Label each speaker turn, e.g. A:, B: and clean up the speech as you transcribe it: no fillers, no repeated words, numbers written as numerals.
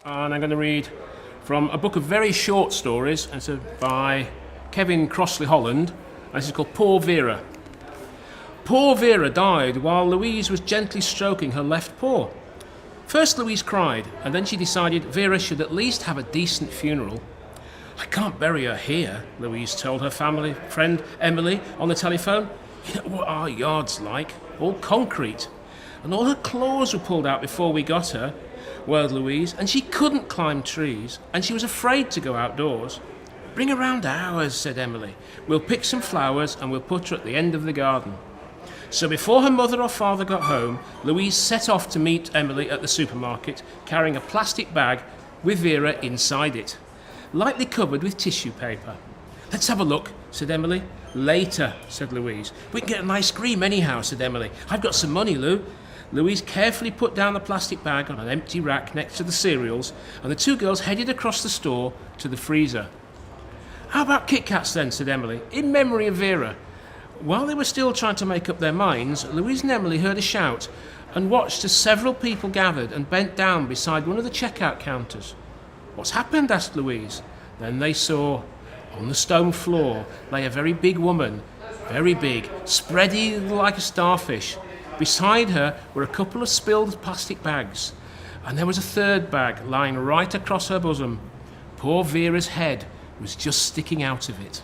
A: and I'm going to read from a book of very short stories, and it's by Kevin Crossley Holland, and this is called Poor Vera. Poor Vera died while Louise was gently stroking her left paw. First Louise cried, and then she decided Vera should at least have a decent funeral. "I can't bury her here," Louise told her family friend Emily on the telephone. "You know what our yard's like, all concrete. And all her claws were pulled out before we got her," wailed Louise, "and she couldn't climb trees, and she was afraid to go outdoors." "Bring her round ours," said Emily. "We'll pick some flowers and we'll put her at the end of the garden." So before her mother or father got home, Louise set off to meet Emily at the supermarket, carrying a plastic bag with Vera inside it, lightly covered with tissue paper. "Let's have a look," said Emily. "Later," said Louise. "We can get an ice cream anyhow," said Emily. "I've got some money, Lou." Louise carefully put down the plastic bag on an empty rack next to the cereals, and the two girls headed across the store to the freezer. "How about Kit Kats then?" said Emily, "in memory of Vera." While they were still trying to make up their minds, Louise and Emily heard a shout and watched as several people gathered and bent down beside one of the checkout counters. "What's happened?" asked Louise. Then they saw, on the stone floor, lay a very big woman, very big, spread eagled like a starfish. Beside her were a couple of spilled plastic bags, and there was a third bag lying right across her bosom. Poor Vera's head was just sticking out of it.